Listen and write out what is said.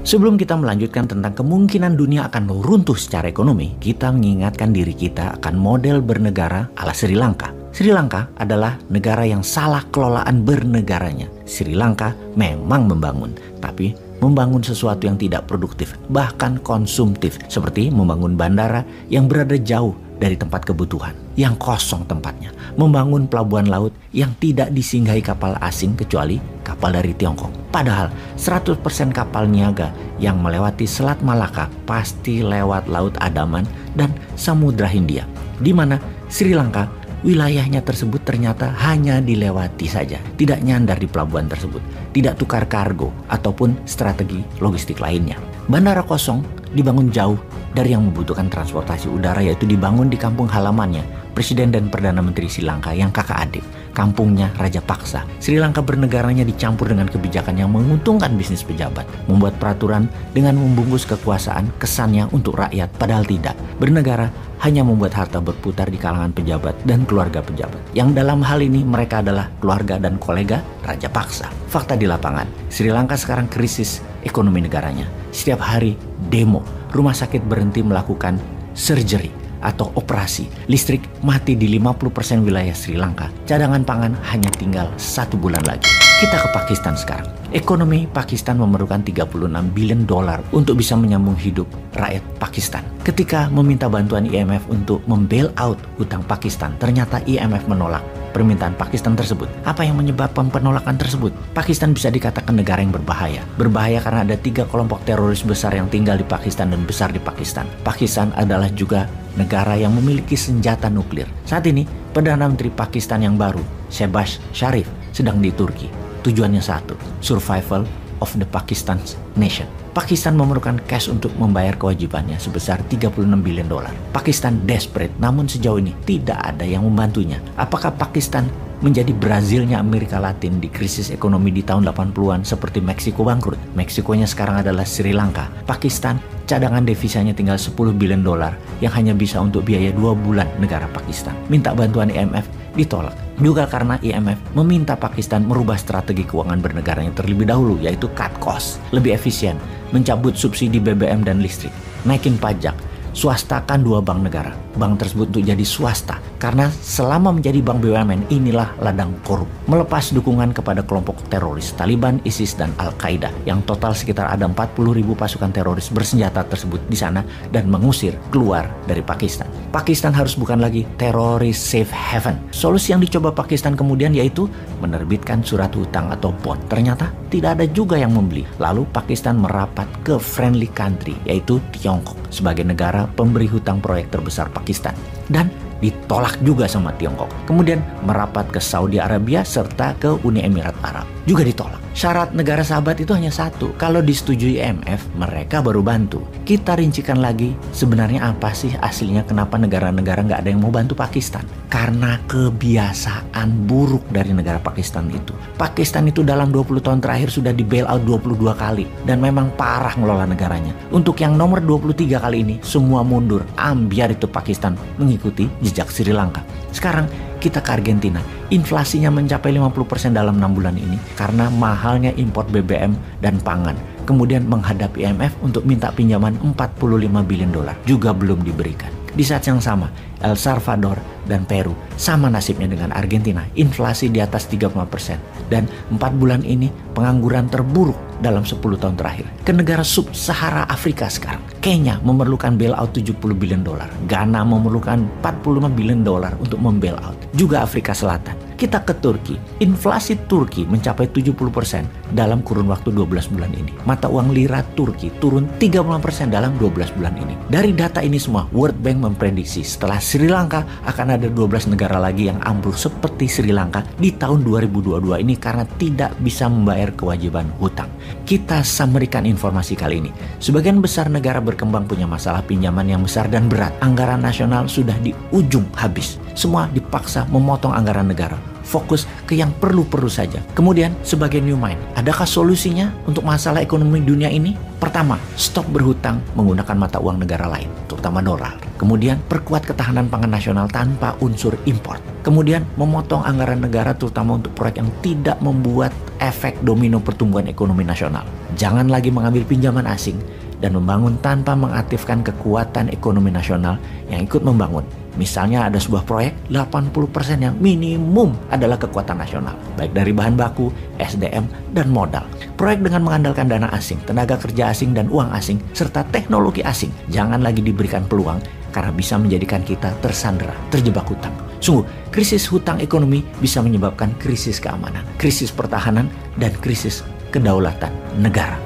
Sebelum kita melanjutkan tentang kemungkinan dunia akan runtuh secara ekonomi, kita mengingatkan diri kita akan model bernegara ala Sri Lanka. Sri Lanka adalah negara yang salah kelolaan bernegaranya. Sri Lanka memang membangun, tapi membangun sesuatu yang tidak produktif, bahkan konsumtif, seperti membangun bandara yang berada jauh dari tempat kebutuhan, yang kosong tempatnya, membangun pelabuhan laut yang tidak disinggahi kapal asing kecuali kapal dari Tiongkok. Padahal 100% kapal niaga yang melewati Selat Malaka pasti lewat Laut Andaman dan Samudra Hindia, di mana Sri Lanka wilayahnya tersebut ternyata hanya dilewati saja, tidak nyandar di pelabuhan tersebut, tidak tukar kargo ataupun strategi logistik lainnya. Bandara kosong dibangun jauh dari yang membutuhkan transportasi udara, yaitu dibangun di kampung halamannya Presiden dan Perdana Menteri Sri Lanka yang kakak adik, kampungnya Raja Paksa. Sri Lanka bernegaranya dicampur dengan kebijakan yang menguntungkan bisnis pejabat, membuat peraturan dengan membungkus kekuasaan kesannya untuk rakyat, padahal tidak. Bernegara hanya membuat harta berputar di kalangan pejabat dan keluarga pejabat, yang dalam hal ini mereka adalah keluarga dan kolega Raja Paksa. Fakta di lapangan, Sri Lanka sekarang krisis ekonomi negaranya. Setiap hari demo, rumah sakit berhenti melakukan surgery atau operasi, listrik mati di 50% wilayah Sri Lanka, cadangan pangan hanya tinggal 1 bulan lagi. Kita ke Pakistan sekarang. Ekonomi Pakistan memerlukan 36 billion dolar untuk bisa menyambung hidup rakyat Pakistan. Ketika meminta bantuan IMF untuk membail out hutang Pakistan, ternyata IMF menolak permintaan Pakistan tersebut. Apa yang menyebabkan penolakan tersebut? Pakistan bisa dikatakan negara yang berbahaya. Berbahaya karena ada 3 kelompok teroris besar yang tinggal di Pakistan dan besar di Pakistan. Pakistan adalah juga negara yang memiliki senjata nuklir. Saat ini, Perdana Menteri Pakistan yang baru, Shehbaz Sharif, sedang di Turki. Tujuannya satu, survival of the Pakistan nation. Pakistan memerlukan cash untuk membayar kewajibannya sebesar 36 billion dolar. Pakistan desperate, namun sejauh ini tidak ada yang membantunya. Apakah Pakistan menjadi Brazilnya Amerika Latin di krisis ekonomi di tahun 80-an seperti Meksiko bangkrut? Meksikonya sekarang adalah Sri Lanka. Pakistan cadangan devisanya tinggal 10 billion dolar yang hanya bisa untuk biaya 2 bulan negara Pakistan. Minta bantuan IMF ditolak. Juga karena IMF meminta Pakistan merubah strategi keuangan bernegaranya terlebih dahulu, yaitu cut cost, lebih efisien, mencabut subsidi BBM dan listrik, naikin pajak, swastakan 2 bank negara. Bank tersebut untuk jadi swasta karena selama menjadi bank BUMN inilah ladang korup. Melepas dukungan kepada kelompok teroris Taliban, ISIS, dan Al-Qaeda yang total sekitar ada 40.000 pasukan teroris bersenjata tersebut di sana dan mengusir keluar dari Pakistan. Pakistan harus bukan lagi teroris safe haven. Solusi yang dicoba Pakistan kemudian yaitu menerbitkan surat hutang atau bond. Ternyata tidak ada juga yang membeli. Lalu Pakistan merapat ke friendly country yaitu Tiongkok sebagai negara pemberi hutang proyek terbesar Pakistan dan ditolak juga sama Tiongkok. Kemudian merapat ke Saudi Arabia serta ke Uni Emirat Arab, juga ditolak. Syarat negara sahabat itu hanya satu, kalau disetujui IMF mereka baru bantu. Kita rincikan lagi sebenarnya apa sih aslinya kenapa negara-negara nggak ada yang mau bantu Pakistan. Karena kebiasaan buruk dari negara Pakistan itu. Pakistan itu dalam 20 tahun terakhir sudah di bail out 22 kali dan memang parah ngelola negaranya. Untuk yang nomor 23 kali ini semua mundur, ambiar itu Pakistan mengikuti jejak Sri Lanka. Sekarang kita ke Argentina. Inflasinya mencapai 50% dalam 6 bulan ini karena mahalnya impor BBM dan pangan. Kemudian menghadap IMF untuk minta pinjaman 45 billion dolar. Juga belum diberikan. Di saat yang sama, El Salvador dan Peru sama nasibnya dengan Argentina. Inflasi di atas 35%. Dan 4 bulan ini pengangguran terburuk dalam 10 tahun terakhir. Ke negara sub-Sahara Afrika sekarang. Kenya memerlukan bailout 70 billion dolar. Ghana memerlukan 45 billion dolar untuk membailout. Juga Afrika Selatan. Kita ke Turki. Inflasi Turki mencapai 70% dalam kurun waktu 12 bulan ini. Mata uang lira Turki turun 30% dalam 12 bulan ini. Dari data ini semua, World Bank memprediksi setelah Sri Lanka akan ada 12 negara lagi yang ambruk seperti Sri Lanka di tahun 2022 ini karena tidak bisa membayar kewajiban hutang. Kita summary-kan informasi kali ini. Sebagian besar negara berkembang punya masalah pinjaman yang besar dan berat. Anggaran nasional sudah di ujung habis. Semua dipaksa memotong anggaran negara. Fokus ke yang perlu-perlu saja. Kemudian sebagai new mind, adakah solusinya untuk masalah ekonomi dunia ini? Pertama, stop berhutang menggunakan mata uang negara lain, terutama dolar. Kemudian perkuat ketahanan pangan nasional tanpa unsur impor. Kemudian memotong anggaran negara terutama untuk proyek yang tidak membuat efek domino pertumbuhan ekonomi nasional. Jangan lagi mengambil pinjaman asing dan membangun tanpa mengaktifkan kekuatan ekonomi nasional yang ikut membangun. Misalnya ada sebuah proyek, 80% yang minimum adalah kekuatan nasional, baik dari bahan baku, SDM, dan modal. Proyek dengan mengandalkan dana asing, tenaga kerja asing, dan uang asing, serta teknologi asing, jangan lagi diberikan peluang karena bisa menjadikan kita tersandera, terjebak hutang. Sungguh, krisis hutang ekonomi bisa menyebabkan krisis keamanan, krisis pertahanan, dan krisis kedaulatan negara.